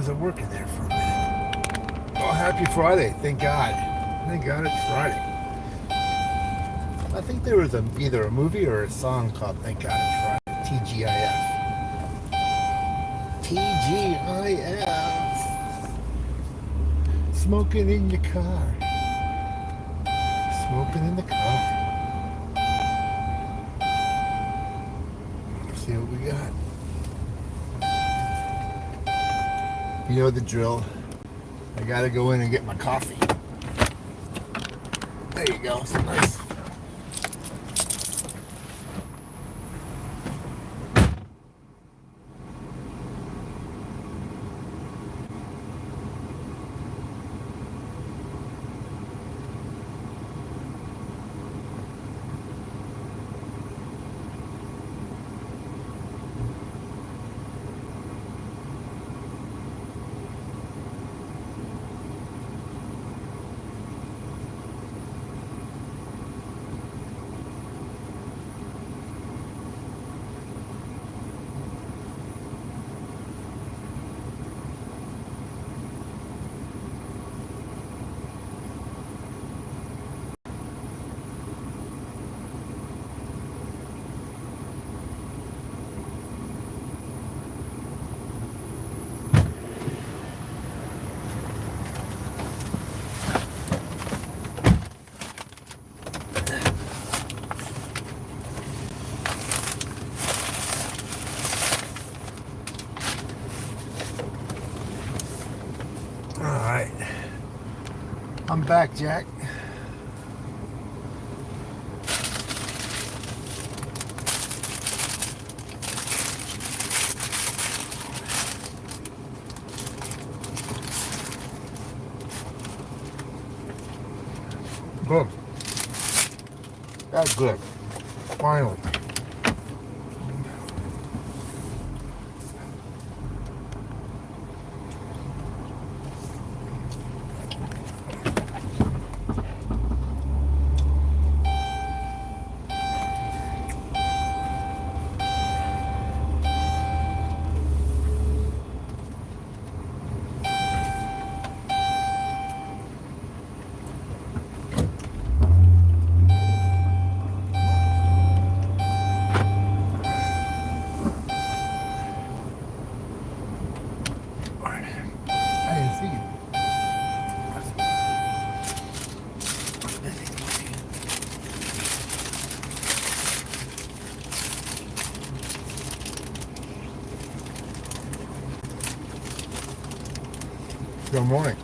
wasn't working there for a minute. Oh, happy Friday. Thank God. Thank God it's Friday. I think there was either a movie or a song called Thank God It's Friday. TGIF. TGIF. Smoking in your car. Smoking in the car. Let's see what we got. You know the drill. I gotta go in and get my coffee. There you go. Some nice. Alright. I'm back, Jack. Good. That's good. Finally. Good morning.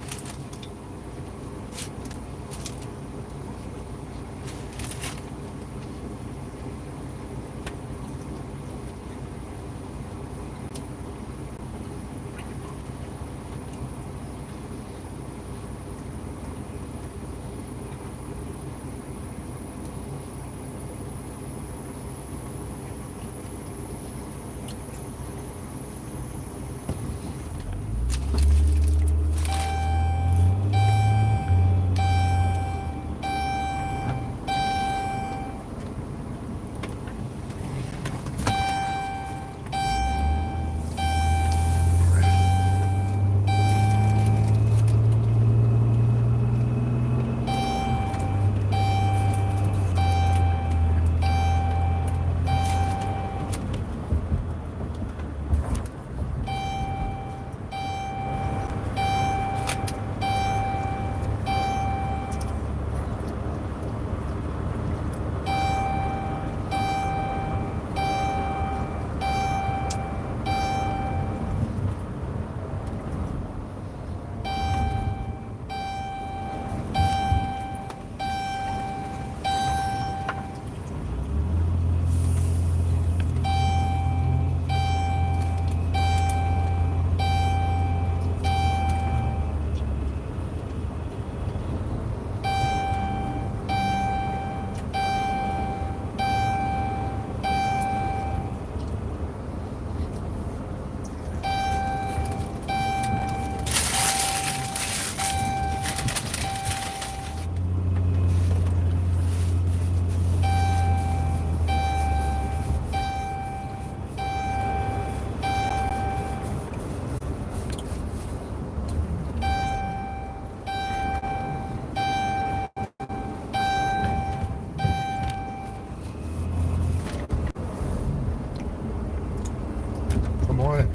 morning.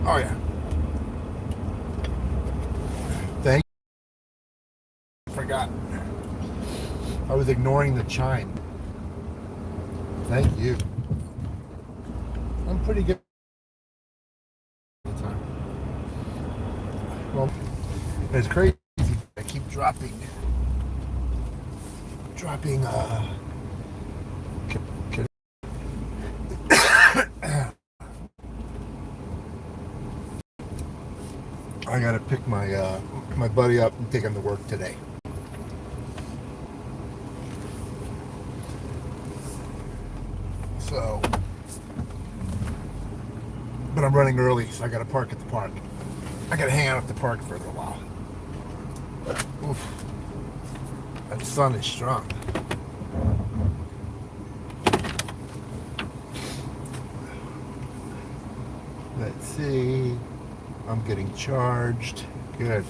Oh yeah. Thank you. Forgot. I was ignoring the chime. Thank you. I'm pretty good all the time. Well, it's crazy. I keep dropping I gotta pick my buddy up and take him to work today. So, but I'm running early, so I gotta park at the park. I gotta hang out at the park for a little while. Oof. That sun is strong. Let's see. I'm getting charged. Good.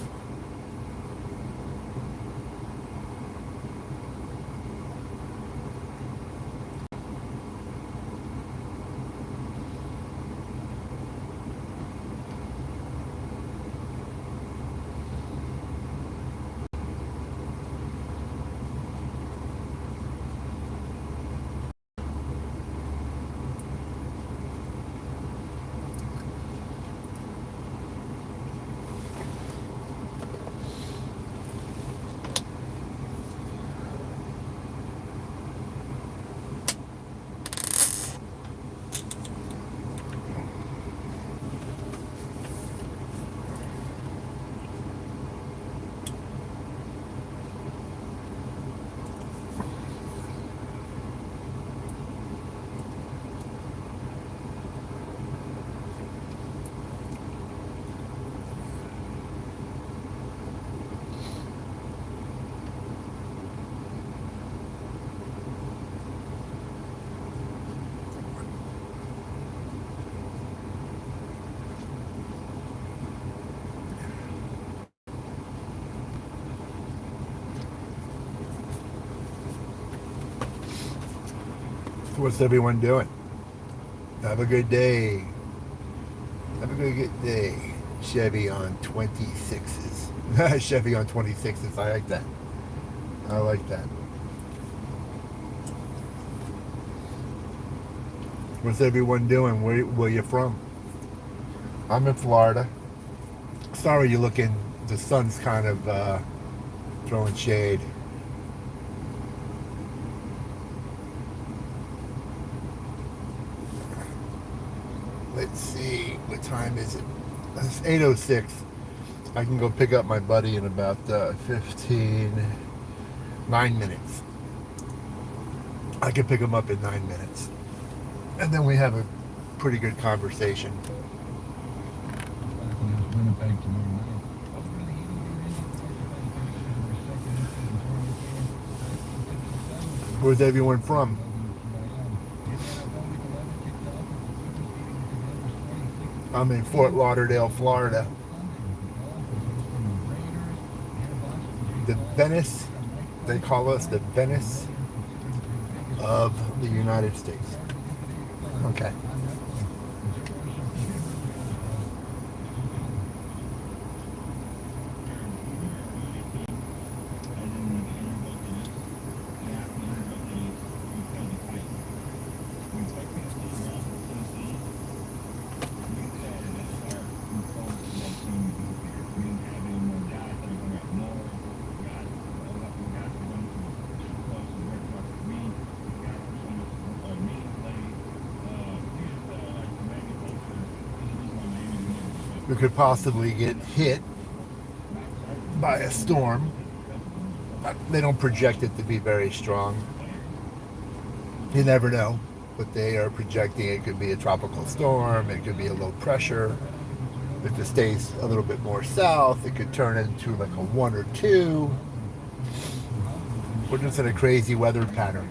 What's everyone doing? Have a good day. Have a good day. Chevy on 26s. Chevy on 26s. I like that. I like that. What's everyone doing? Where you from? I'm in Florida. Sorry you're looking, the sun's kind of throwing shade. Let's see, what time is it? It's 8:06. I can go pick up my buddy in about 9 minutes. I can pick him up in 9 minutes. And then we have a pretty good conversation. Where's everyone from? I'm in Fort Lauderdale, Florida. The Venice, they call us the Venice of the United States. Okay. We could possibly get hit by a storm. They don't project it to be very strong. You never know, but they are projecting it could be a tropical storm, it could be a low pressure. If it stays a little bit more south, it could turn into like a 1 or 2. We're just in a crazy weather pattern.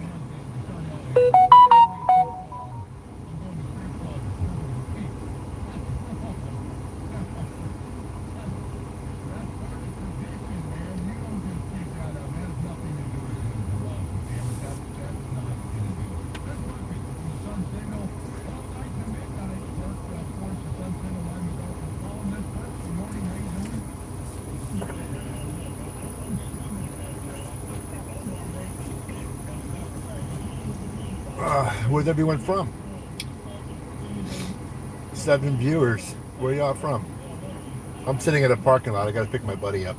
Where's everyone from? 7 viewers. Where y'all from? I'm sitting at a parking lot. I gotta pick my buddy up.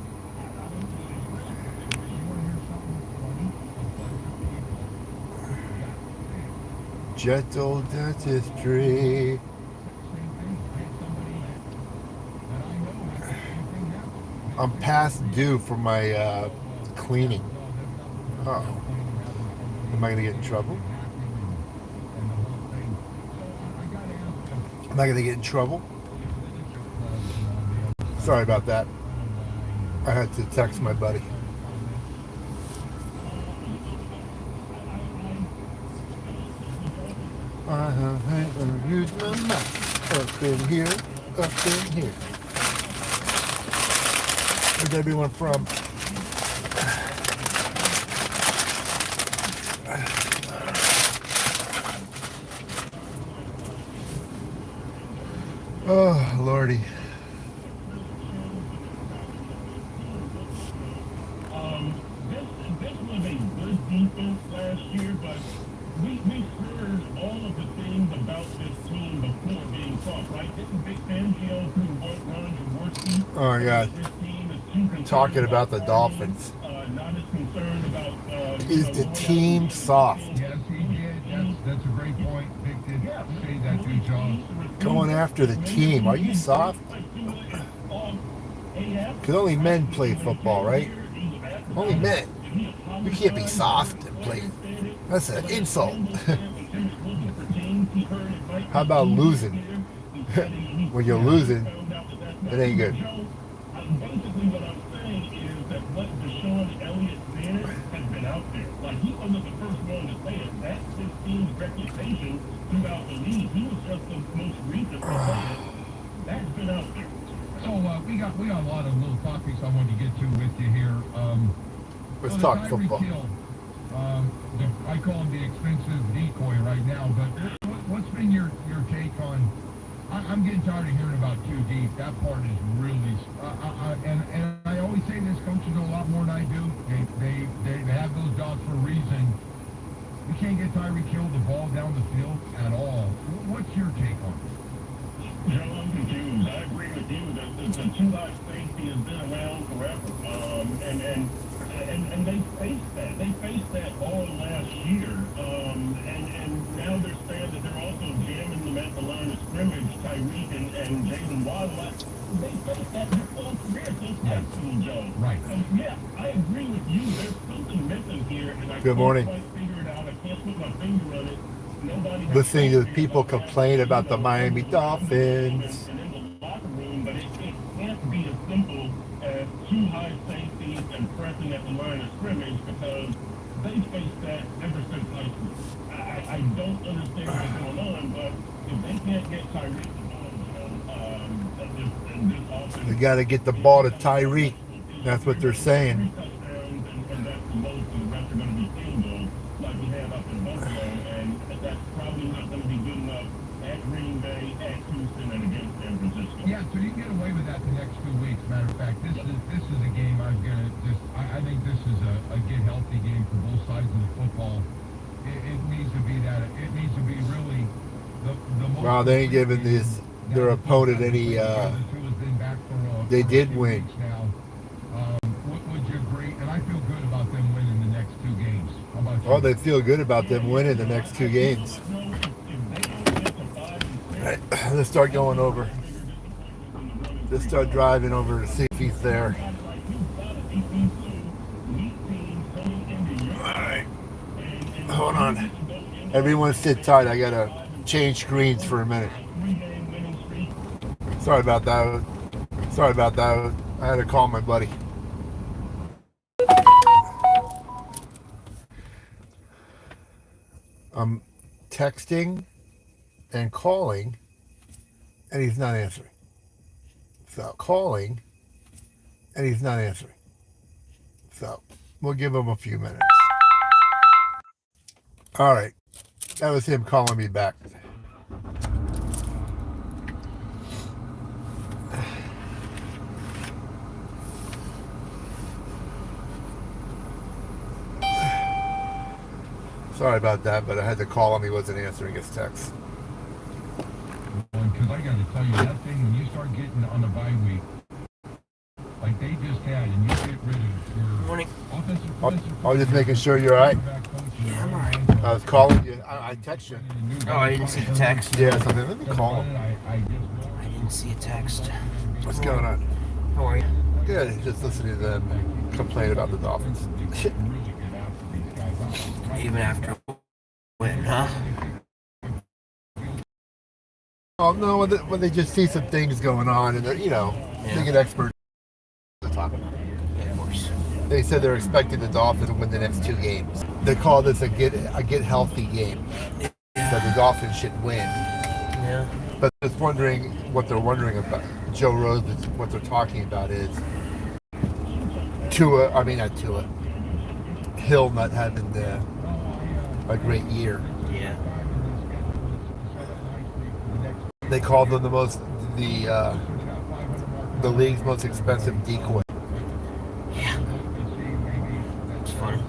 Gentle dentistry. I'm past due for my cleaning. Uh-oh. Am I gonna get in trouble? Am I gonna get in trouble? Sorry about that. I had to text my buddy. Use my mouth. Up in here, up in here. Where's everyone from? Oh, Lordy. This was a good defense last year, but we heard all of the things about this team before being caught, right? Didn't Vic Fangio, who runs Jaworski, Oh, God. this team is too concerned Talking about the finance, Dolphins. not as concerned about Is the team soft? Yes, he did. That's a great point. Vic did say that to John. Going after the team. Are you soft? Because only men play football, right? Only men. You can't be soft and play. That's an insult. How about losing? When you're losing, it ain't good. Basically, what I'm saying is that what Deshaun Elliott did has been out there. Like, he wasn't the first one to say it. That's his team's reputation throughout the league. He was just the most recent to say it. That's been out there. So we got a lot of little topics I wanted to get to with you here. Let's so talk Tyreek football. Hill, I call him the expensive decoy right now. But what's been your take on? I'm getting tired of hearing about Tgif. That part is really, and I always say this: coaches know a lot more than I do. They have those jobs for a reason. We can't get Tyreek Hill the ball down the field at all. What's your take on it? Joe, I'm confused. I agree with you that the two-high safety has been around forever. And they faced that. They faced that all last year. And now they're saying that they're also jamming them at the line of scrimmage, Tyreek and Jaylen Waddle. They faced that their whole career since high school, Joe. Right. Yeah, I agree with you. There's something missing here, and I Good can't morning. quite figure it out. I can't put my finger on it. Nobody Listening to people complain about the Miami Dolphins. and in the locker room, but it can't be as simple as two high safeties and pressing at the line of scrimmage because they faced that ever since high school. I don't understand what's going on, but if they can't get Tyreek the ball, They got to get the ball to Tyreek. That's what they're saying. touchdowns, and that's the most, and the rest are going to be field goals like we have up in Buffalo, and that's probably not going to be good enough at Green Bay, at Houston, and against San Francisco. Yeah, so you can get away with that the next 2 weeks. Matter of fact, this is a game I'm gonna just. I think this is a get healthy game for both sides of the football. It needs to be that. It needs to be really the most. Wow, they ain't giving their opponent any. They did win. Now, would you agree? And I feel good about them winning the next 2 games. How about you? Oh, they feel good about them winning the next 2 games. All right, let's start going over. Let's start driving over to see if he's there. All right, hold on. Everyone sit tight. I gotta change screens for a minute. Sorry about that. Sorry about that. I had to call my buddy. I'm texting and calling, and he's not answering. So calling, and he's not answering. So we'll give him a few minutes. All right. That was him calling me back. Sorry about that, but I had to call him. He wasn't answering his text. Because I got to tell you, that thing, when you start getting on the bye week, like they just had, and you get rid of your Morning. offensive I was just making sure you're all right. Yeah, I'm all right. I was calling you. I texted you. Oh, I didn't see the text. Yeah, so let me call him. I didn't see a text. What's going on? How are you? Good. Just listening to them complain about the Dolphins. Even after a win, huh? Oh no, when they just see some things going on, and they're, they get experts to talk about it. Yeah, of course. They said they're expecting the Dolphins to win the next 2 games. They call this a get healthy game. That the Dolphins should win. Yeah. But just wondering what they're wondering about. Joe Rose, what they're talking about is not Tua. Hill not having a great year. Yeah. They called them the league's most expensive decoy. Yeah. It's funny.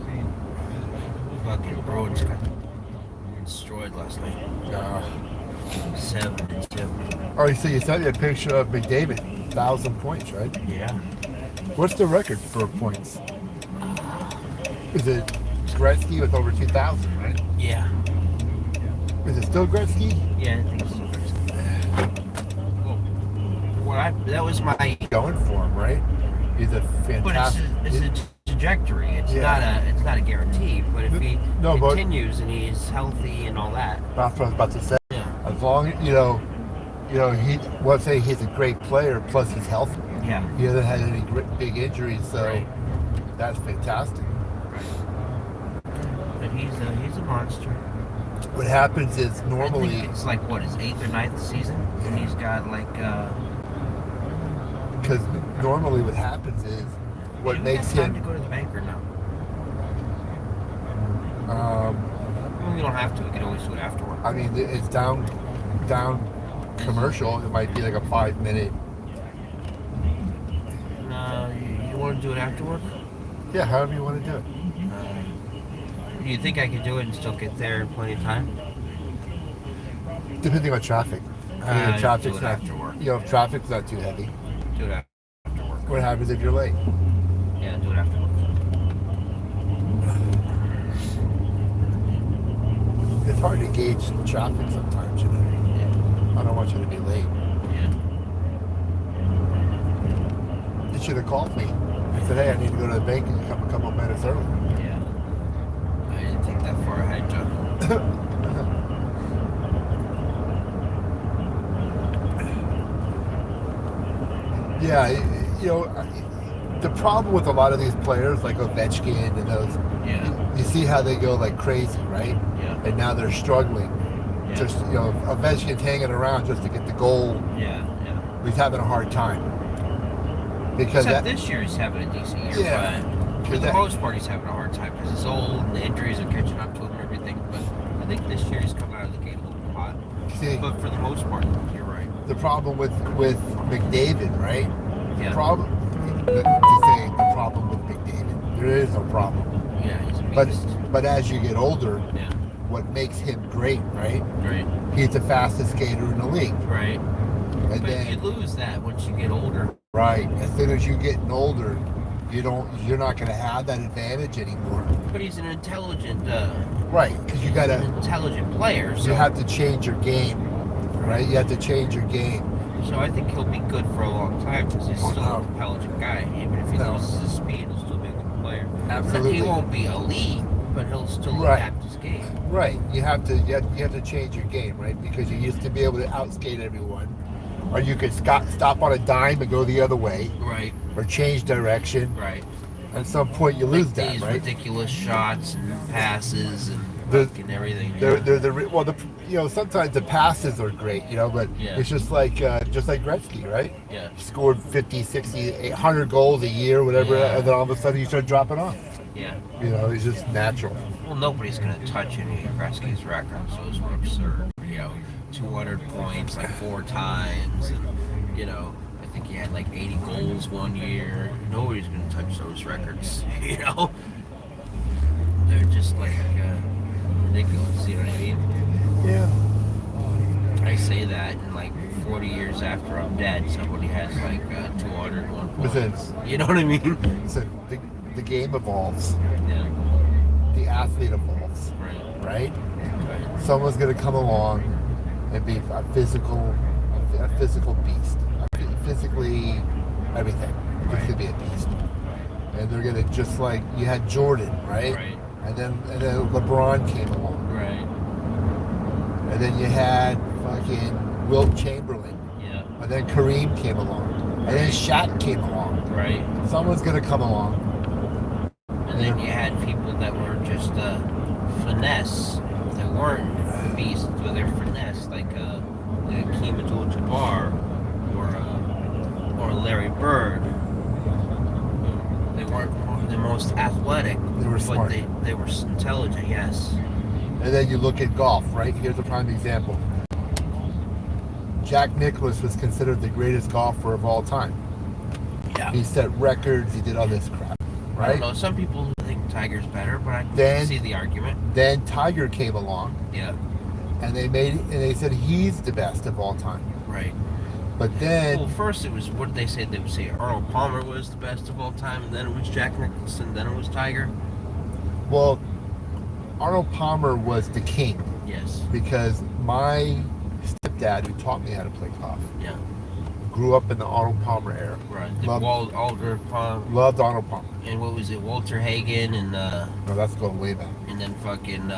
Fucking Broads got destroyed last night. 7-2. Oh, so you sent me a picture of McDavid, 1,000 points, right? Yeah. What's the record for points? Is it Gretzky with over 2,000, right? Yeah. Is it still Gretzky? Yeah, I think so. That was my. Going for him, right? He's a But fantastic. it's a trajectory. It's not a guarantee. But if he continues and he's healthy and all that. That's what I was about to say. Yeah. As long let's say he's a great player, plus he's healthy. Yeah. He hasn't had any big injuries, so Right. that's fantastic. But he's a monster. What happens is I normally, think it's like what, his 8th or 9th season, and he's got like. because normally what happens is, what makes time to him. go to the bank or no? Well, we don't have to. We can always do it afterward. I mean, it's down commercial. It might be like a 5-minute. No, you want to do it afterward? Yeah, however you want to do it. Do you think I could do it and still get there in plenty of time? Depending on traffic. I mean, if Do traffic's it not, after work. if traffic's not too heavy. Do it after work. What happens if you're late? Yeah, do it after work. It's hard to gauge traffic sometimes, Yeah. I don't want you to be late. Yeah. You should have called me. I said, hey, I need to go to the bank and come a couple minutes early. Yeah. I didn't think that far ahead, John. Yeah, the problem with a lot of these players, like Ovechkin and those, Yeah. you see how they go like crazy, right? Yeah. And now they're struggling. Yeah. Just, Ovechkin's hanging around just to get the goal. Yeah. Yeah. He's having a hard time. Because Except this year he's having a decent year, Yeah. but for the most part he's having a hard time because he's old and the injuries are catching up to him and everything. But I think this year he's come out of the gate a little hot. see, But for the most part, you're right. the problem with McDavid, right? Yeah. The problem with McDavid. There is no problem. Yeah, he's a beast. But as you get older, Yeah. what makes him great, right? Right. He's the fastest skater in the league. Right. And But then you lose that once you get older. right, as soon as you're getting older, you're not going to have that advantage anymore. But he's an intelligent, Right, because you player. So, have to change your game, right? You have to change your game. so I think he'll be good for a long time because he's still No. an intelligent guy. Even if he No. loses his speed, he'll still be a good player. Absolutely. He won't be elite, but he'll still Right. adapt his game. Right, you have to change your game, right? Because you used to be able to outskate everyone, or you could stop on a dime and go the other way, Right. or change direction. Right. At some point, you lose that, These right? ridiculous shots and passes and The- fucking everything. Sometimes the passes are great, but Yeah. it's just like Gretzky, right? Yeah. He scored 50, 60, 800 goals a year, whatever, Yeah. and then all of a sudden you start dropping off. Yeah. It's just natural. Well, nobody's going to touch any of Gretzky's records. Those were absurd. 200 points like 4 times. And, I think he had like 80 goals one year. Nobody's going to touch those records. They're just like ridiculous. You know what I mean? Yeah. I say that, and like 40 years after I'm dead, somebody has like 201 Listen. points. You know what I mean? So the game evolves. Yeah. The athlete evolves. Right. Right? Someone's going to come along and be a physical beast. Physically, everything. It's going to be a beast. And they're going to, just like you had Jordan, right? Right. And then LeBron came along. Right. And then you had fucking Wilt Chamberlain. Yeah. And then Kareem came along. And then Shaq came along. Right. Someone's going to come along. And then you had people that were just finesse. They weren't beasts with their finesse, like Hakeem Abdul-Jabbar or Larry Bird. They weren't the most athletic. They were smart. But they were intelligent, yes. And then you look at golf, right? Here's a prime example. Jack Nicklaus was considered the greatest golfer of all time. Yeah. He set records. He did all this crap, I right? don't know. Some people think Tiger's better, but I can Then- see the argument. Then Tiger came along, Yeah. and they said he's the best of all time. Right. But then, Well, first it was, what did they say? They would say Arnold Palmer was the best of all time, and then it was Jack Nicholson, then it was Tiger. well, Arnold Palmer was the king Yes. because my stepdad, who taught me how to play golf, Yeah. grew up in the Arnold Palmer era. Right. Loved- Alder Palmer, Loved Arnold Palmer. and what was it? Walter Hagen, and No, that's going way back. then fucking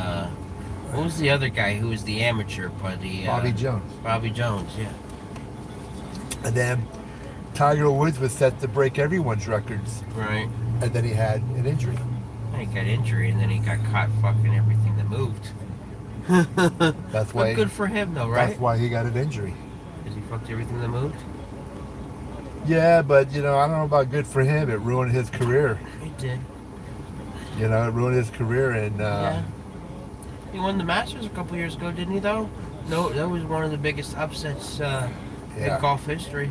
what was the other guy who was the amateur? But the Bobby Jones. Bobby Jones. Yeah. And then Tiger Woods was set to break everyone's records, Right. and then he had an injury. He got injury, and then he got caught fucking everything that moved. That's why. But good for him, though, right? That's why he got an injury. Because he fucked everything that moved. Yeah, but I don't know about good for him. It ruined his career. He did. It ruined his career, and Yeah. He won the Masters a couple years ago, didn't he? Though. No, that was one of the biggest upsets in golf history.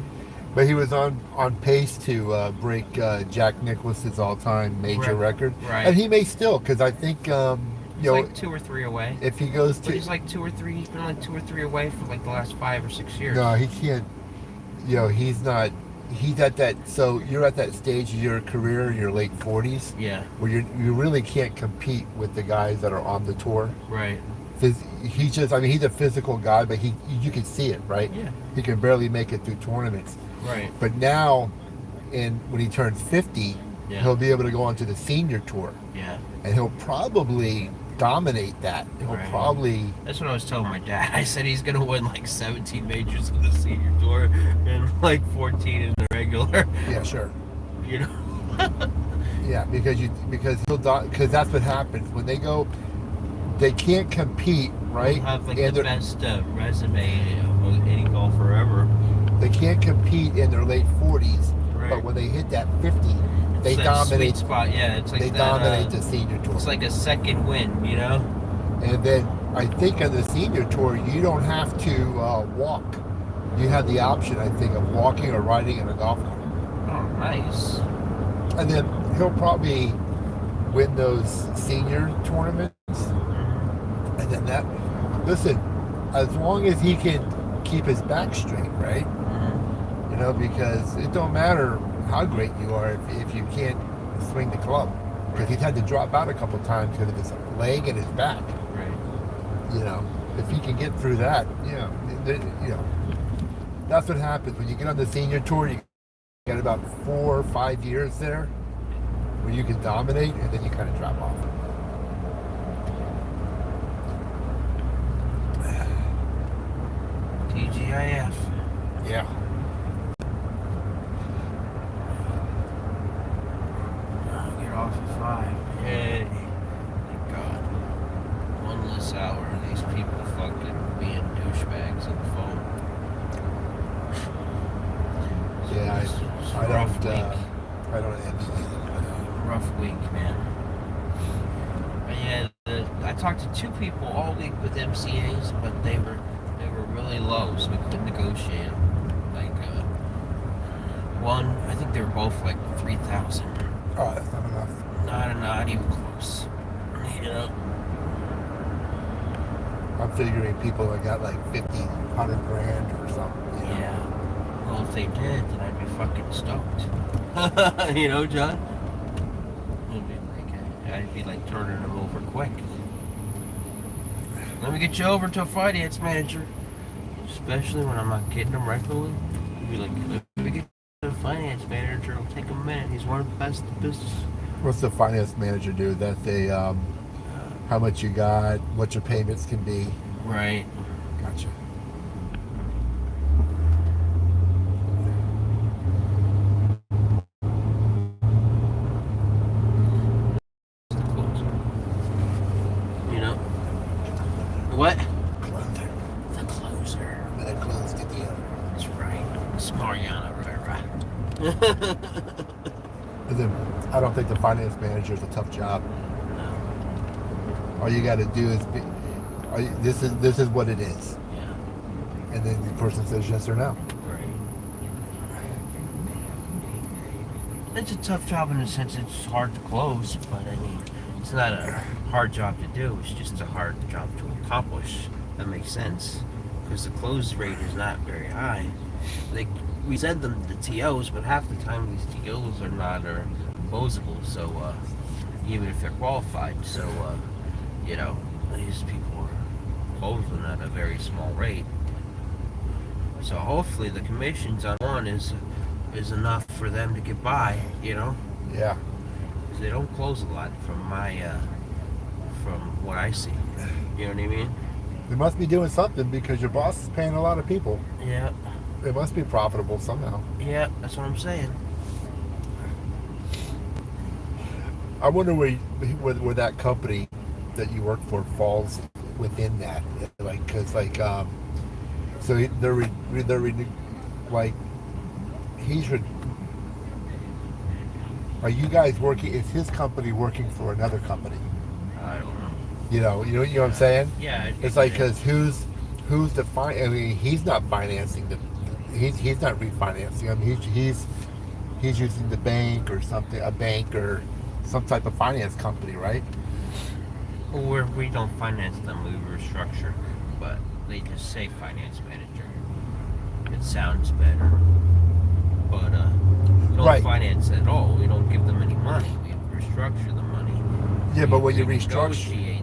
but he was on pace to break Jack Nicklaus's all-time major Right. record, Right. and he may still, because I think He's like 2 or 3 away. if he goes But to he's like 2 or 3. He's been like 2 or 3 away for like the last 5 or 6 years. no, he can't. He's not. He's at that. So you're at that stage of your career, in your late 40s, Yeah. where you really can't compete with the guys that are on the tour. Right. He's just, he's a physical guy, but you can see it, right? Yeah. He can barely make it through tournaments. Right. But now, when he turns 50, Yeah. he'll be able to go onto the senior tour, Yeah. and he'll probably dominate that. He'll Right. probably, That's what I was telling my dad. I said he's gonna win like 17 majors in the senior tour and like 14 in the regular. yeah, sure. You know. Yeah, because that's what happens when they go. They can't compete, right? He'll have like And the they're- best resume of any golfer ever. They can't compete in their late 40s, Right. but when they hit that 50, they It's that dominate. sweet spot. Yeah, it's like They that, dominate the senior tour. It's like a second win, you know. And then I think on the senior tour, you don't have to walk. You have the option, I think, of walking or riding in a golf cart. Oh, nice. And then he'll probably win those senior tournaments. And then listen, as long as he can keep his back straight, right? Because it don't matter how great you are if you can't swing the club. Because he's had to drop out a couple times because of his leg and his back. Right. If he can get through that, that's what happens when you get on the senior tour. You get about 4 or 5 years there where you can dominate, and then you kind of drop off. TGIF. Yeah. Get off at 5. Yay. Thank God. One less hour of these people fucking being douchebags on the phone. Yeah, It's a I rough don't. week. I don't envy either. Rough week, man. But yeah, I talked to 2 people all week with MCAs, but they were really low, so we couldn't negotiate them. Like one, I think they were both like 3,000. Oh, that's not enough. Not even close. You know. I'm figuring people that got like 50, 100 grand or something. You know? Yeah. Well, if they did, then I'd be fucking stoked. You know, John? I'd be like turning them over quick. Let me get you over to a finance manager. Especially when I'm not getting them regularly. I'd be like, let me get you to a finance manager. It'll take a minute. He's one of the best in the business. What's the finance manager do? That they, how much you got, what your payments can be. Right. Gotcha. You know? What? Closer. The closer. I'm gonna close the deal. That's right. It's Mariana Rivera. And then I don't think the finance manager is a tough job. No. All you got to do is be, this is what it is, Yeah. and then the person says yes or no. Right. It's a tough job in the sense it's hard to close, but I mean, it's not a hard job to do. It's just a hard job to accomplish. That makes sense, because the close rate is not very high. We send them the TOs, but half the time these TOs are not closable. So even if they're qualified, so you know, these people are closing at a very small rate. So hopefully the commissions on one is enough for them to get by. You know. Yeah. They don't close a lot from from what I see. You know what I mean? They must be doing something because your boss is paying a lot of people. Yeah. It must be profitable somehow. Yeah, that's what I'm saying. I wonder where that company that you work for falls within that. Like, cause like, so like, are you guys working? Is his company working for another company? I don't know. You know what I'm saying? Yeah. It's like, cause who's the I mean, he's not financing he's not refinancing. I mean, he's using the bank or something, a bank or some type of finance company, right? Well, we don't finance them, we restructure, but they just say finance manager. It sounds better, but we don't Right. finance at all. We don't give them any money. We restructure the money. Yeah, but when you we restructure, negotiate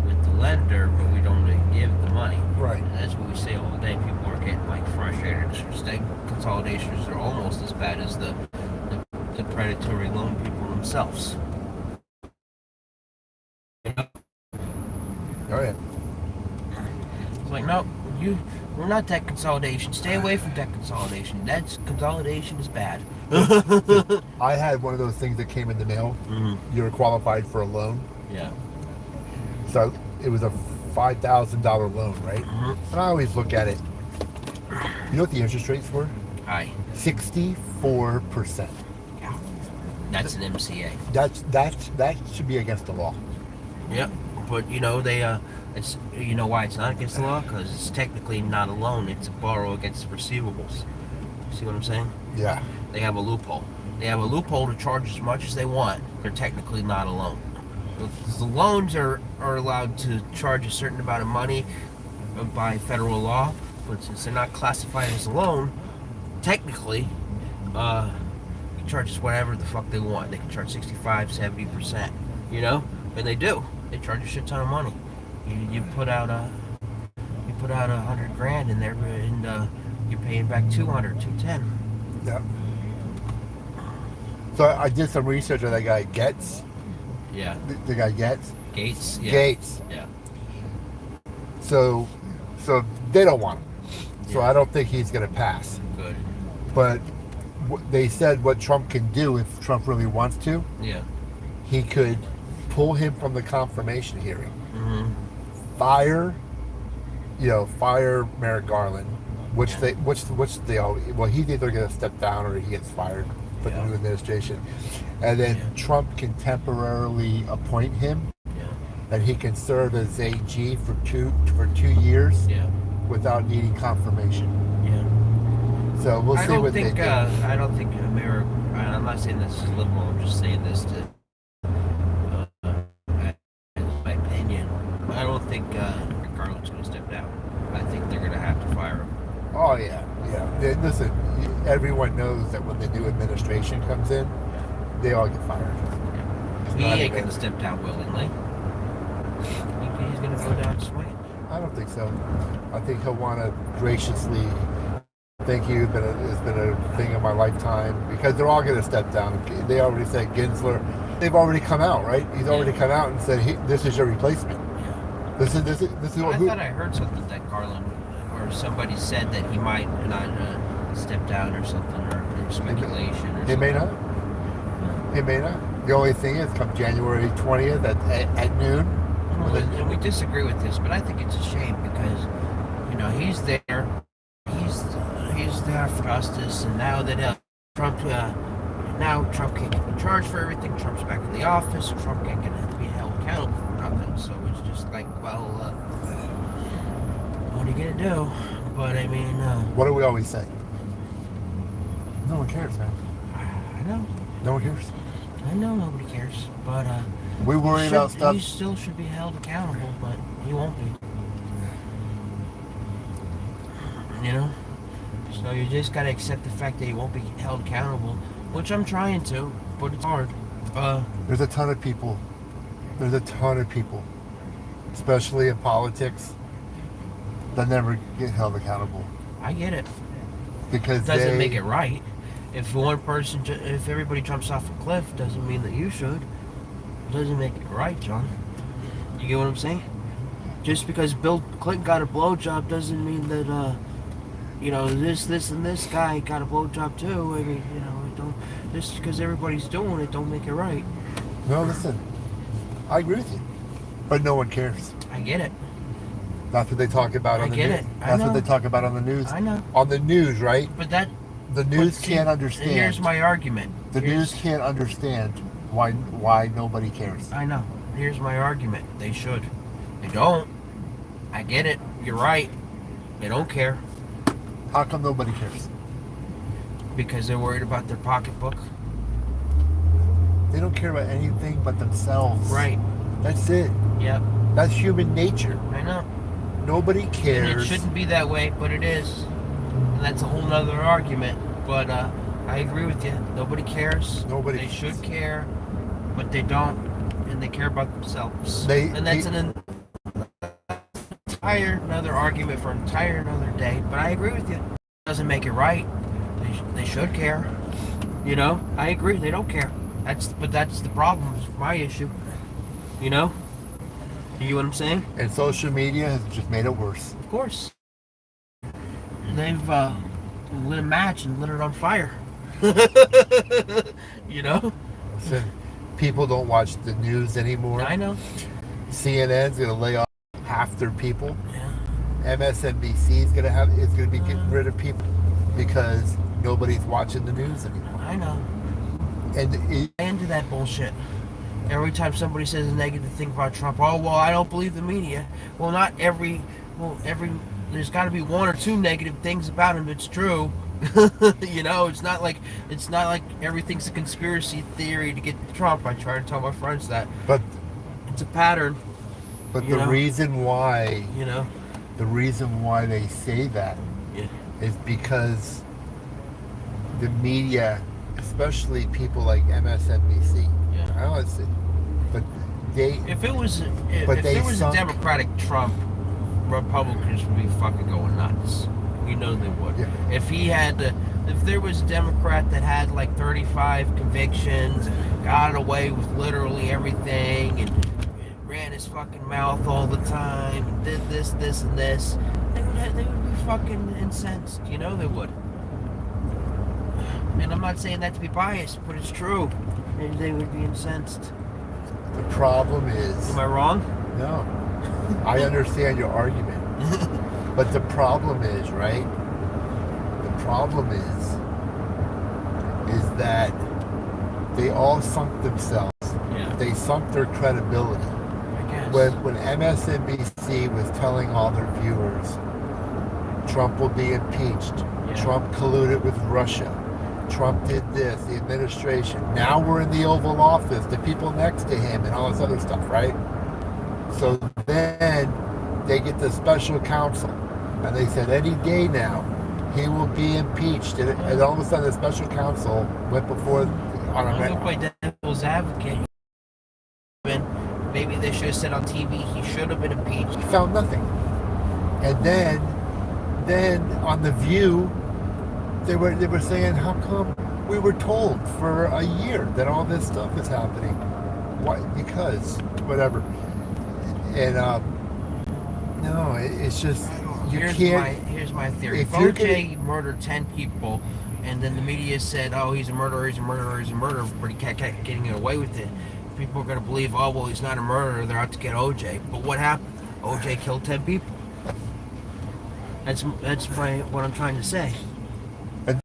with the lender, but we don't give the money. right? And that's what we say all day. People are getting like frustrated. State consolidations are almost as bad as the predatory loan people themselves. Oh yeah. It's like, no, we're not debt consolidation. Stay away from debt consolidation. Consolidation is bad. I had one of those things that came in the mail. Mm-hmm. You were qualified for a loan, Yeah. so it was a $5,000 loan, right? Mm-hmm. And I always look at it. You know what the interest rates were? High. 64%. Yeah. That's an MCA. That should be against the law. Yep. But it's why it's not against the law, because it's technically not a loan. It's a borrow against receivables. See what I'm saying? Yeah. They have a loophole. They have a loophole to charge as much as they want. They're technically not a loan. The loans are allowed to charge a certain amount of money by federal law, but since they're not classified as a loan, technically, you can charge us whatever the fuck they want. They can charge 65, 70%, and they do. They charge a shit ton of money. You put out $100 grand in there, and you're paying back 210. Yeah. So I did some research on that guy Getz. Yeah. The guy Getz. Gates. Yeah. Gates. Yeah. So they don't want him. So Yeah. I don't think he's going to pass. Good. But they said what Trump can do if Trump really wants to, Yeah. he could pull him from the confirmation hearing, Mm-hmm. fire Merrick Garland, which they all, well, he's either going to step down or he gets fired for the new administration, and then Trump can temporarily appoint him, and he can serve as AG for two years without needing confirmation. Yeah. So we'll see what they do. I don't think America. I'm not saying this is liberal. I'm just saying this to, my opinion. I don't think Oh yeah, yeah. Listen, everyone knows that when the new administration comes in, they all get fired. He not ain't even- gonna step down willingly. He's gonna go down swinging. I don't think so. I think he'll want to graciously thank you. It's been a thing of my lifetime, because they're all going to step down. They already said Gensler. They've already come out, right? He's already come out and said, "This is your replacement." This is I thought I heard something that Garland or somebody said that he might not step down or something, or speculation. Or He may not. He may not. The only thing is, come January 20th at noon. Well, and we disagree with this, but I think it's a shame because, he's there. He's there for justice, and now that Trump can't get in charge for everything. Trump's back in the office. Trump can't get to be held accountable for nothing. So it's just like, well, what are you gonna do? But I mean, What do we always say? No one cares, man. I know. No one cares. I know nobody cares, but We worry about stuff. he still should be held accountable, but he won't be. So you just gotta accept the fact that he won't be held accountable, which I'm trying to, but it's hard. There's a ton of people. There's a ton of people, especially in politics, that never get held accountable I get it. because It doesn't they make it right. If one person, if everybody jumps off a cliff, doesn't mean that you should. It doesn't make it right, John. You get what I'm saying? Just because Bill Clinton got a blowjob doesn't mean that, this and this guy got a blowjob too. I mean, it don't, just because everybody's doing it, don't make it right. No, listen. I agree with you, but no one cares. I get it. That's what they talk about I on the get news. it. I That's know. what they talk about on the news. I know. On the news, right? But that... The news but see, can't understand. Here's my argument. The news can't understand why nobody cares. I know. Here's my argument. They should. They don't. I get it. You're right. They don't care. How come nobody cares? Because they're worried about their pocketbook. They don't care about anything but themselves. Right. That's it. Yep. That's human nature. I know. Nobody And cares. it shouldn't be that way, but it is. And that's a whole nother argument. But I agree with you. Nobody cares. Nobody They cares. should care, but they don't. And they care about themselves. And that's an entire another argument for another day. But I agree with you. It doesn't make it right. They should care. I agree. They don't care. That's the problem. It's my issue. You get what I'm saying? And social media has just made it worse. Of course. They've lit a match and lit it on fire. Listen, people don't watch the news anymore. I know. CNN's gonna lay off half their people. Yeah. MSNBC is gonna be getting rid of people because nobody's watching the news anymore. I know. And I into that bullshit. Every time somebody says a negative thing about Trump, oh well, I don't believe the media. Well, not every. There's got to be one or two negative things about him. It's true. It's not like everything's a conspiracy theory to get Trump. I try to tell my friends that. but It's a pattern. the reason why the reason why they say that is because the media, especially people like MSNBC, I don't see, but If there was sunk. a Democratic Trump, Republicans would be fucking going nuts. They would. Yeah. If there was a Democrat that had like 35 convictions, got away with literally everything, and ran his fucking mouth all the time, and did this, and this, they would be fucking incensed. They would. And I'm not saying that to be biased, but it's true. And they would be incensed. The problem is, Am I wrong? no, I understand your argument, but the problem is, right? The problem is that they all sunk themselves. Yeah. They sunk their credibility. I guess. When MSNBC was telling all their viewers, Trump will be impeached, Yeah. Trump colluded with Russia, Trump did this, the administration. Now we're in the Oval Office, the people next to him, and all this other stuff, right? So then they get the special counsel, and they said any day now, He will be impeached, and all of a sudden, the special counsel went before on I'm gonna a. play devil's advocate. Maybe they should have said on TV he should have been impeached. He found nothing, and then on the View, they were saying, how come we were told for a year that all this stuff is happening? Why? Because whatever. And no, it's just you can't. Here's my theory. If If you're OJ murdered 10 people, and then the media said, "Oh, he's a murderer, but he kept getting away with it," people are gonna believe, "Oh, well, he's not a murderer. They're out to get OJ." But what happened? OJ killed 10 people. That's what I'm trying to say. And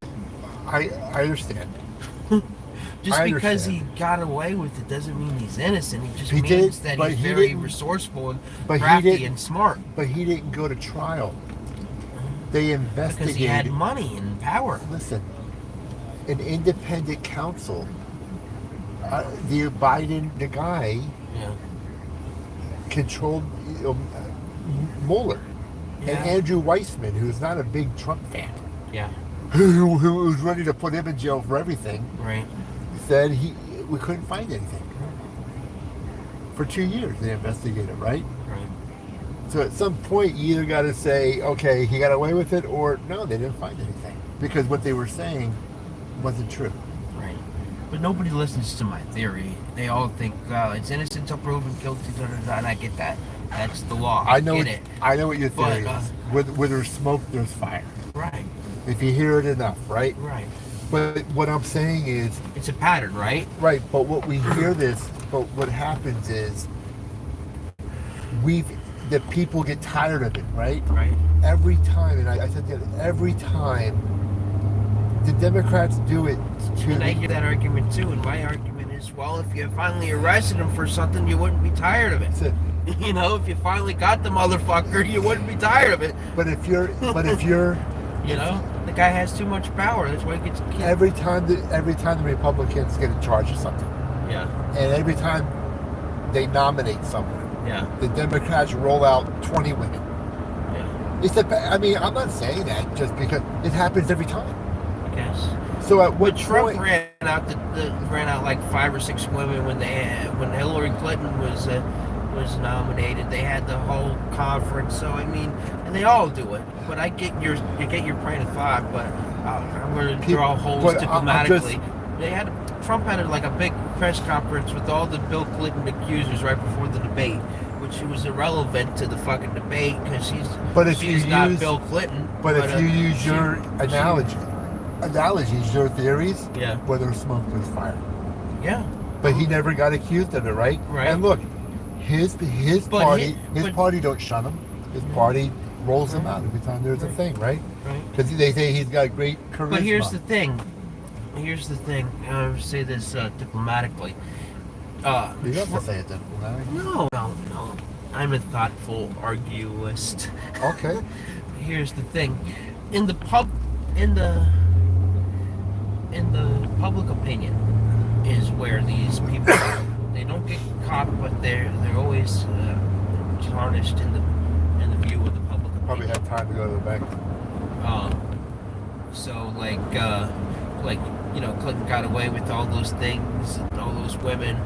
I understand. Just I because he understand. got away with it doesn't mean he's innocent. It just He means did, that but he's he very didn't- resourceful and but he crafty didn't- and smart. But he didn't go to trial. They investigated. Because he had money and power. Listen, an independent counsel, the guy Yeah. controlled Mueller. Yeah. And Andrew Weissman, who's not a big Trump fan, Yeah. who was ready to put him in jail for everything, Right. said we couldn't find anything. For 2 years they investigated, right? Right. So at some point you either got to say, okay, he got away with it, or no, they didn't find anything. Because what they were saying wasn't true. Right. But nobody listens to my theory. They all think it's innocent until proven guilty. And I get that. That's the law. I know get it. I know what your theory But, is. Where there's smoke, there's fire. Right. If you hear it enough, right? Right. But what I'm saying is, It's a pattern, right? right, but what we hear this, but what happens is the people get tired of it, right? Right. Every time, and I said that every time the Democrats do it And I to hear that argument too. And my argument is, well, if you finally arrested him for something, you wouldn't be tired of it. to- You know, if you finally got the motherfucker, you wouldn't be tired of it. but if you're You know, the guy has too much power. That's why he gets killed. every time the Republicans get in charge of something, Yeah. and every time they nominate someone, Yeah. the Democrats roll out 20 women. Yeah. I mean, I'm not saying that just because it happens every time. I guess. So at what But Trump point? ran out like 5 or 6 women when when Hillary Clinton was nominated. They had the whole conference. So I mean, and they all do it. But I get your point of thought. But I'm going to draw holes but I'm diplomatically. Trump had like a big press conference with all the Bill Clinton accusers right before the debate, which was irrelevant to the fucking debate because she's not Bill Clinton. But if you use your analogy. analogies, your theories, Yeah. where there's smoke, there's fire. Yeah. But he never got accused of it, right? Right. And look, his But party don't shun him. His party rolls him out every time there's a thing, right? Right. Because they say he's got great charisma. But here's the thing. I'll say this diplomatically. You don't have to say it diplomatically. No. I'm a thoughtful arguist. Okay. Here's the thing. In the public opinion is where these people they don't get caught, but they're always tarnished in the view of the public opinion. Probably had time to go to the bank. So like Clinton got away with all those things and all those women,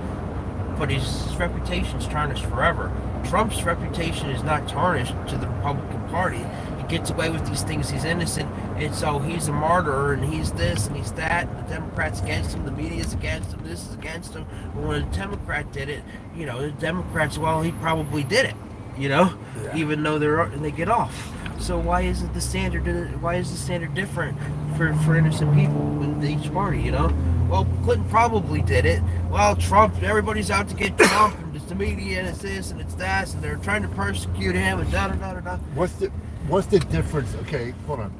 but his reputation's tarnished forever. Trump's reputation is not tarnished to the Republican Party. He gets away with these things. He's innocent. It's he's a martyr and he's this and he's that. The Democrats against him. The media's against him. This is against him. But when a Democrat did it, the Democrats, well, he probably did it. Yeah. Even though they get off. So why isn't the standard? Why is the standard different for innocent people in each party? Well, Clinton probably did it. Well, Trump, everybody's out to get Trump, and it's the media, and it's this, and it's that, and they're trying to persecute him, and da da da da da. What's the difference? Okay, hold on.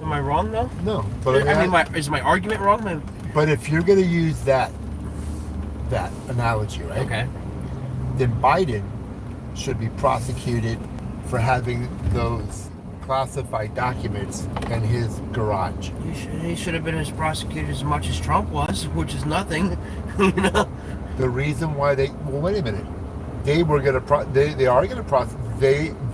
Am I wrong though? No, but Is my argument wrong? But if you're going to use that analogy, right? Okay. Then Biden should be prosecuted for having those classified documents in his garage. He should have been as prosecuted as much as Trump was, which is nothing. The reason why wait a minute, they were going to they are going to prosecute.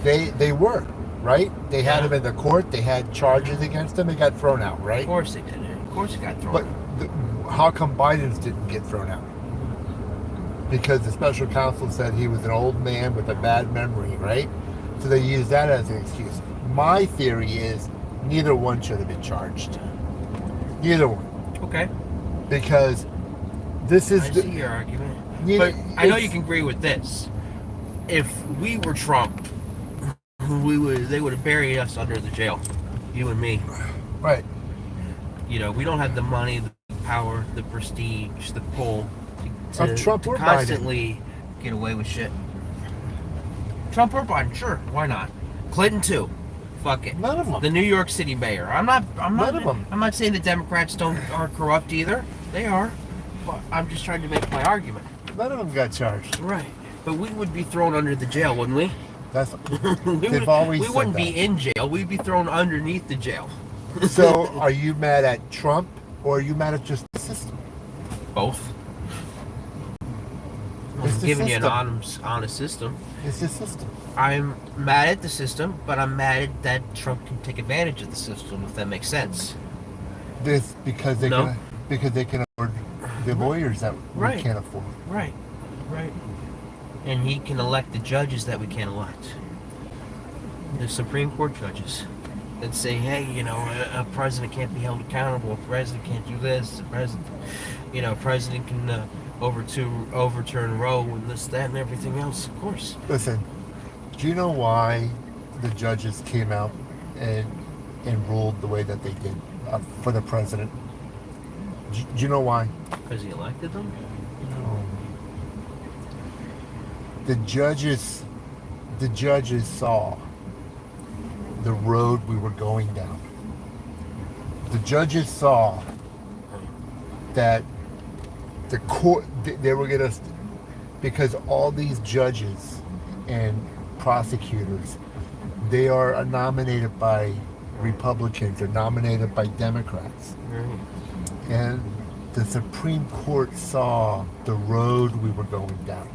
They were. right? They had Yeah. him in the court. They had charges against him. He got thrown out, Of right? course they did it. Of course it got thrown. But out. how come Biden's didn't get thrown out? Because the special counsel said he was an old man with a bad memory, right? So they used that as an excuse. My theory is neither one should have been charged. Neither one. Okay. Because this is I see your argument. neither- But I know it's- you can agree with this. If we were Trump, they would have buried us under the jail. You and me. right. You know, we don't have the money, the power, the prestige, the pull Of Trump or Biden. constantly get away with shit. Trump or Biden, sure, why not? Clinton too. Fuck it. None of them. The New York City mayor. I'm not None of 'em. I'm not saying the Democrats are corrupt either. They are. But I'm just trying to make my argument. None of them got charged. Right. But we would be thrown under the jail, wouldn't we? That's They've always we said wouldn't that. be in jail. We'd be thrown underneath the jail. So. Are you mad at Trump or are you mad at just the system? Both. It's I'm the giving you an system. honest system. It's the system. I'm mad at the system, but I'm mad that Trump can take advantage of the system, if that makes sense. This because they No. can afford the lawyers that Right. we can't afford. Right. Right. And he can elect the judges that we can't elect. The Supreme Court judges that say, hey, you know, a president can't be held accountable. A president can't do this. A president can overturn Roe and this, that, and everything else. Of course. Listen, do you know why the judges came out and ruled the way that they did for the president? Do you know why? Because he elected them. The judges saw the road we were going down. The judges saw that the court they were gonna, because all these judges and prosecutors, they are nominated by Republicans or nominated by Democrats, Right. and the Supreme Court saw the road we were going down.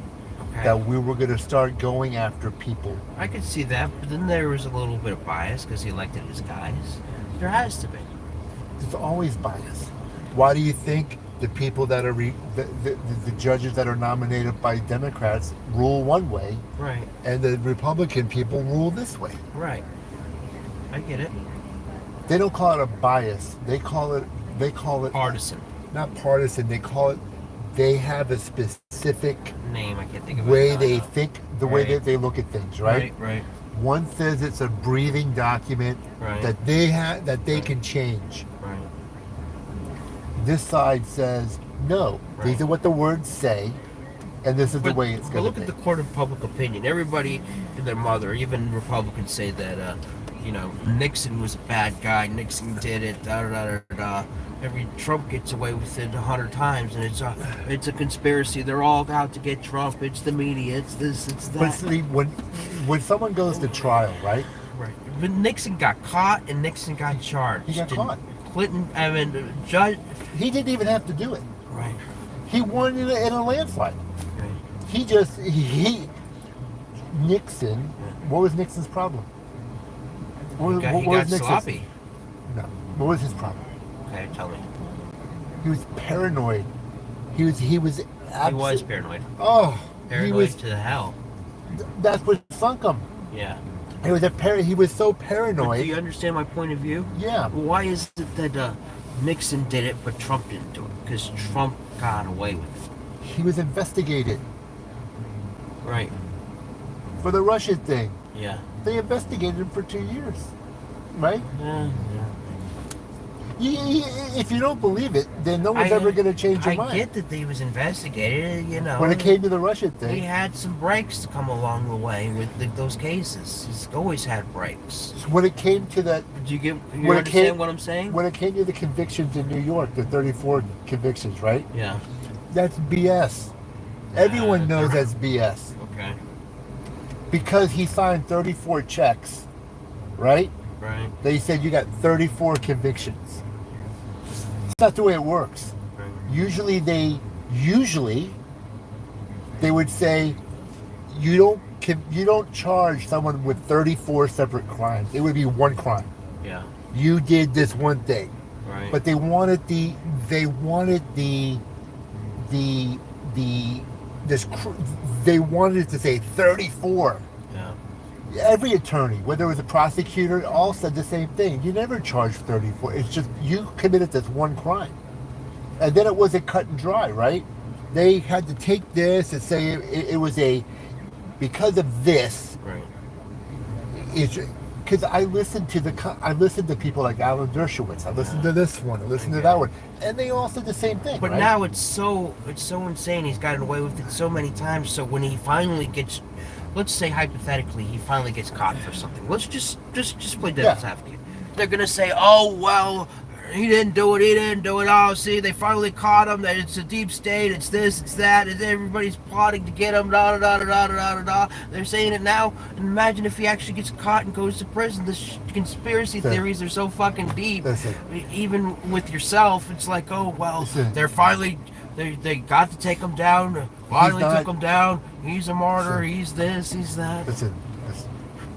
Okay. That we were going to start going after people. I could see that, but then there was a little bit of bias because he elected his guys. There has to be. There's always bias. Why do you think the people that are the judges that are nominated by Democrats rule one way, Right. and the Republican people rule this way? Right. I get it. They don't call it a bias. They call it Partisan not partisan. They have a specific name. I can't think of way it. they think, the way Right. that they look at things, right? Right. One says it's a breathing document Right. that they can change. Right. This side says no. These Right. are what the words say, and this is the way it's but going look to at be. the court of public opinion. Everybody and their mother, even Republicans, say that Nixon was a bad guy. Nixon did it. Da da da da da. Every Trump gets away with it 100 times, and it's a conspiracy. They're all out to get Trump. It's the media. It's this. It's that. But see, when someone goes to trial, right? Right. But Nixon got caught and Nixon got charged. He got caught. Clinton, the judge. He didn't even have to do it. Right. He won in a landslide. Right. Nixon. What was Nixon's problem? What He was got Nixon's- sloppy. No. What was his problem? Okay, tell me. He was paranoid. He was. He was paranoid. Oh, Paranoid he was. to hell. That's what sunk him. Yeah. He was He was so But paranoid. do you understand my point of view? Yeah. Why is it that Nixon did it, but Trump didn't do it? Because Trump got away with it. He was investigated Right. for the Russian thing. Yeah. They investigated him for 2 years, right? Yeah. If you don't believe it, then no one's ever going to change your I mind. get that he was investigated, When it came to the Russian He thing, had some breaks to come along the way with those cases. He's always had breaks. when it came to that, Do you When it understand came- what I'm saying? when it came to the convictions in New York, the 34 convictions, right? Yeah. That's BS. Everyone knows that's BS. Okay. Because he signed 34 checks, right? Right. They said you got 34 convictions. It's not the way it works. Right. Usually they would say you don't you don't charge someone with 34 separate crimes. It would be one crime. Yeah. You did this one thing. Right. But they wanted this they wanted it to say 34. Yeah. Every attorney, whether it was a prosecutor, all said the same thing. You never charge 34. It's just you committed this one crime. And then it wasn't cut and dry, right? They had to take this and say it was because of this. Right. Because I listened to people like Alan Dershowitz. I listened to this one. I listened to that one, and they all said the same thing. But right? now it's so insane. He's gotten away with it so many times. So when he finally gets, let's say hypothetically, he finally gets caught for something. Let's just play devil's advocate. They're gonna say, oh well, he didn't do it. Oh, see, they finally caught him. That it's a deep state. It's this. It's that. It's everybody's plotting to get him. Da da da da da da da. They're saying it now. And imagine if he actually gets caught and goes to prison. The conspiracy theories are so fucking deep. Even with yourself, it's like, oh well, they're finally. They got to take him down. Finally took him down. He's a martyr. He's this. He's that. Listen.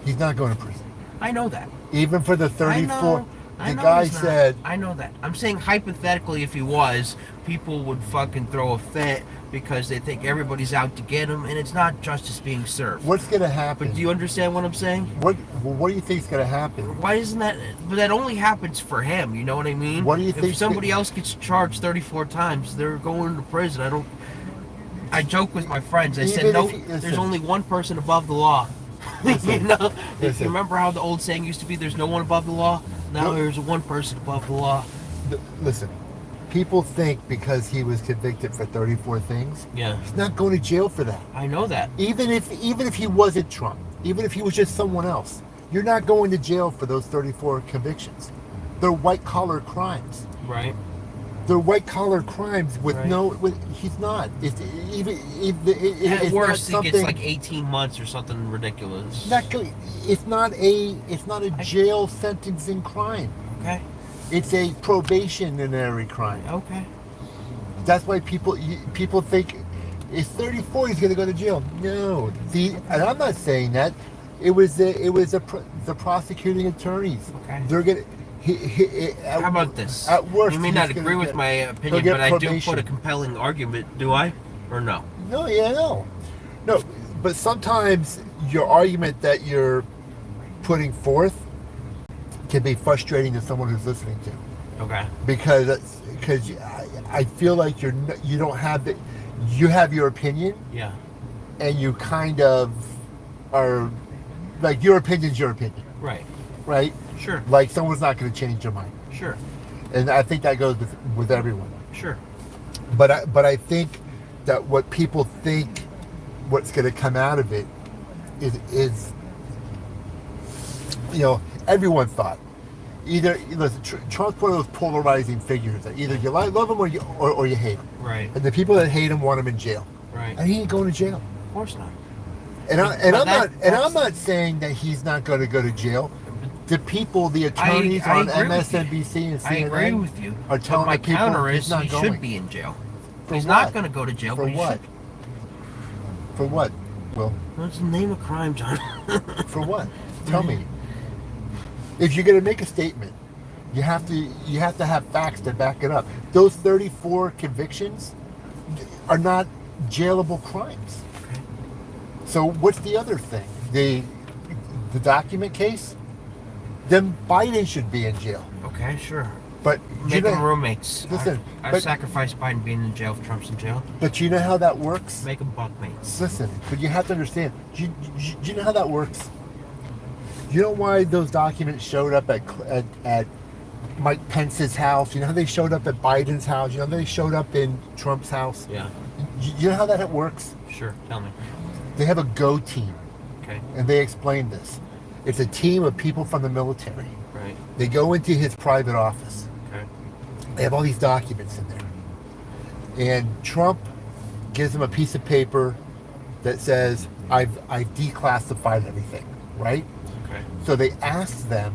He's not going to prison. I know that. Even for the 34. I The guy said... I know that. I'm saying hypothetically, if he was, people would fucking throw a fit because they think everybody's out to get him, and it's not justice being served. What's going to happen? But do you understand what I'm saying? What do you think is going to happen? Why isn't that... But that only happens for him, you know what I mean? What do you think... If somebody else gets charged 34 times, they're going to prison. I joke with my friends. I said, no, there's only one person above the law. You know? If you remember how the old saying used to be, there's no one above the law? Now there's one person above the law. Listen, people think because he was convicted for 34 things, he's not going to jail for that. I know that. Even if he wasn't Trump, even if he was just someone else, you're not going to jail for those 34 convictions. They're white-collar crimes. Right. They're white-collar crimes with he's not. At worst, he gets like 18 months or something ridiculous. It's not a jail sentencing crime. Okay. It's a probationary crime. Okay. That's why people think it's 34. He's going to go to jail. No, and I'm not saying that. It was the prosecuting attorneys. Okay. They're going to. How about this? At worst, you may not agree with my opinion, but I do put a compelling argument. Do I? Or no? No. But sometimes your argument that you're putting forth can be frustrating to someone who's listening to. Okay. Because I feel like you don't have the, you have your opinion. Yeah. And you kind of are like your opinion's your opinion. Right. Right. Sure. Like someone's not going to change their mind. Sure. And I think that goes with everyone. Sure. But I think that what people think what's going to come out of it is everyone thought either Trump's one of those polarizing figures that either you love him or you hate him. Right. And the people that hate him want him in jail. Right. And he ain't going to jail. Of course not. I'm not saying that he's not going to go to jail. The attorneys on MSNBC and CNN I agree with you. are telling my people counter he's is not he going. should be in jail. He's what? not going to go to jail. For but what? For what? Well, what's the name of crime, John? For what? Tell me. If you're going to make a statement, you have to have facts to back it up. Those 34 convictions are not jailable crimes. Okay. So what's the other thing? The document case? Then Biden should be in jail. Okay, sure. But make them roommates. Listen, I sacrifice Biden being in jail if Trump's in jail. But you know how that works? Make them bunkmates. Listen, but you have to understand. Do you know how that works? You know why those documents showed up at Mike Pence's house? You know how they showed up at Biden's house? You know how they showed up in Trump's house? Yeah. You know how that works? Sure, tell me. They have a go team. Okay. And they explain this. It's a team of people from the military. Right. They go into his private office. Okay. They have all these documents in there. And Trump gives them a piece of paper that says, I've declassified everything, right? Okay. So they ask them,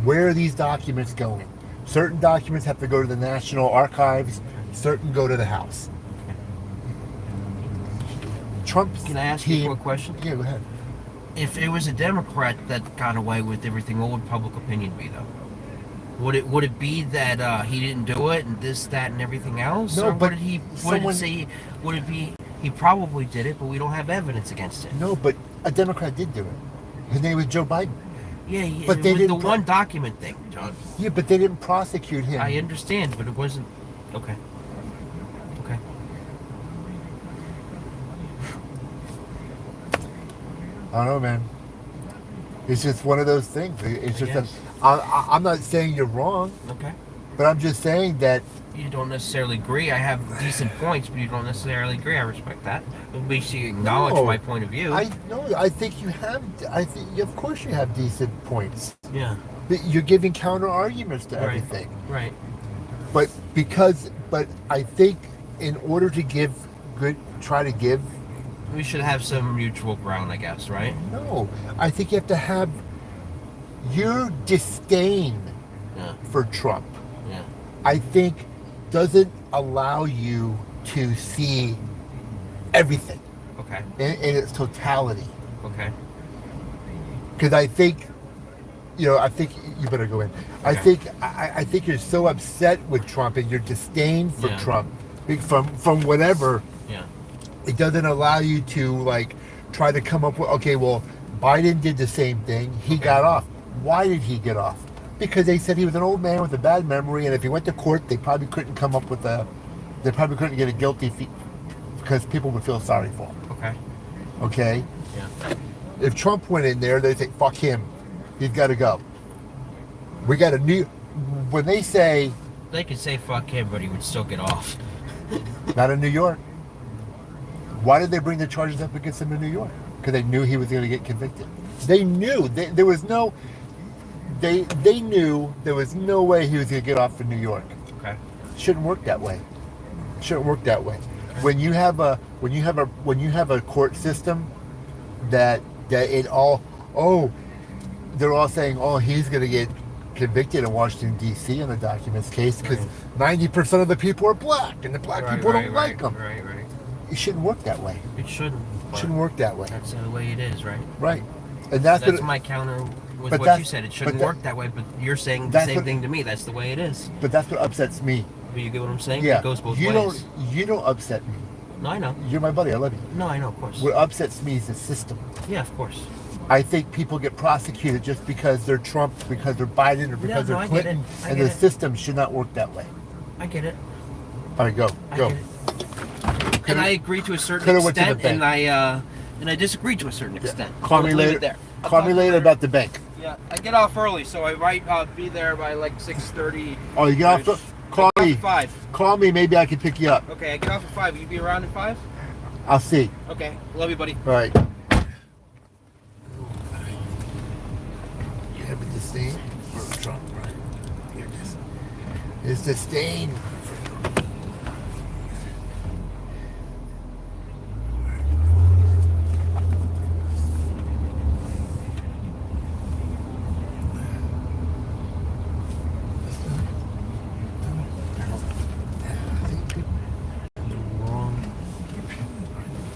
where are these documents going? Certain documents have to go to the National Archives, certain go to the House. Okay. Trump's Can I ask team, you a question? Yeah, go ahead. If it was a Democrat that got away with everything, what would public opinion be, though? Would it be that he didn't do it and this, that, and everything else? No, or but would he? someone- Would it be? He probably did it, but we don't have evidence against it. No, but a Democrat did do it. His name was Joe Biden. Yeah, But they with the didn't one document thing, John. Yeah, but they didn't prosecute him. I understand, but it wasn't. Okay. Okay. I don't know, man. It's just one of those things. It's just guess. I'm not saying you're wrong, Okay. but I'm just saying that You don't necessarily agree. I have decent points, but you don't necessarily agree. I respect that. At least you acknowledge No. my point of view. I think you have. I think of course you have decent points. Yeah. But you're giving counter arguments to Right. everything. Right. But I think in order to try to give. We should have some mutual ground, I guess, right? No, I think you have to have your disdain Yeah. for Trump. Yeah. I think doesn't allow you to see everything Okay. in its totality. Okay. Because I think you better go in. I Okay. think you're so upset with Trump and your disdain for Yeah. Trump from whatever. Yeah. It doesn't allow you to like try to come up with, okay, well, Biden did the same thing. He Okay. got off. Why did he get off? Because they said he was an old man with a bad memory, and if he went to court, they probably couldn't get a guilty fee because people would feel sorry for him. Okay. Okay? Yeah. If Trump went in there, they'd say, fuck him. He's got to go. We got a new, when they say, They could say fuck him, but he would still get off. not in New York. Why did they bring the charges up against him in New York? Because they knew he was going to get convicted. They knew. There was no. They knew there was no way he was going to get off in New York. Okay. Shouldn't work that way. Shouldn't work that way. When you have a court system that it all they're all saying he's going to get convicted in Washington D.C. in the documents case because 90% of the people are black and the black people don't like them. Right. It shouldn't work that way. It shouldn't. It but shouldn't work that way. That's the way it is, right? Right. And that's my counter with but what that's- you said. It but shouldn't that- work that way, but you're saying the that's same what- thing to me. That's the way it is. But that's what upsets me. You get what I'm saying? Yeah. It goes both you ways. You don't upset me. No, I know. You're my buddy. I love you. No, I know, of course. What upsets me is the system. Yeah, of course. I think people get prosecuted just because they're Trump, because they're Biden, or because no, they're I get Clinton, it. I and get the it. system should not work that way. I get it. All right, go. I get it. And I agree to a certain coulda went to the extent, bank. and I disagree to a certain extent. Call We'll me leave later. it there. I'll Call talk me to you later about the bank. Yeah, I get off early, so I might be there by like 6:30. Oh, you get off. Call I get me. off at 5. Call me. Maybe I can pick you up. Okay, I get off at 5. You be around at 5? I'll see. Okay, love you, buddy. All right. You have a disdain for Trump, right? His disdain.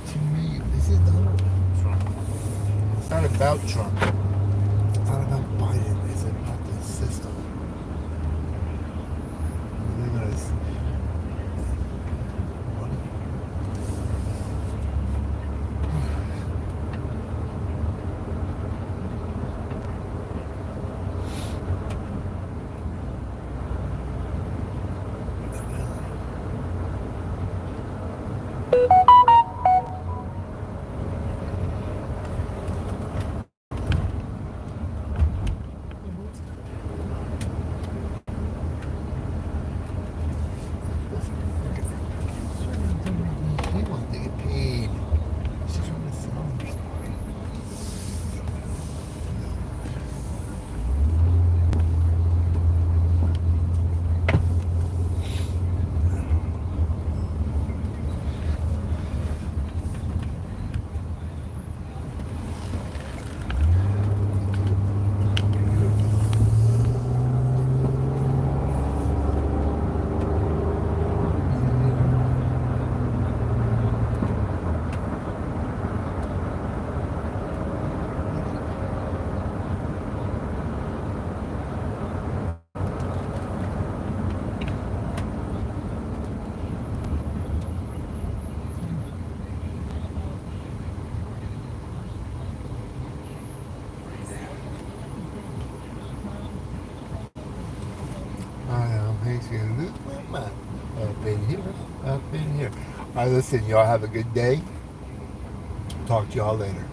To me, this is not Trump. It's not about Trump. It's not about Biden. It's about the system. We live in a Up in here. All right, listen, y'all have a good day. Talk to y'all later.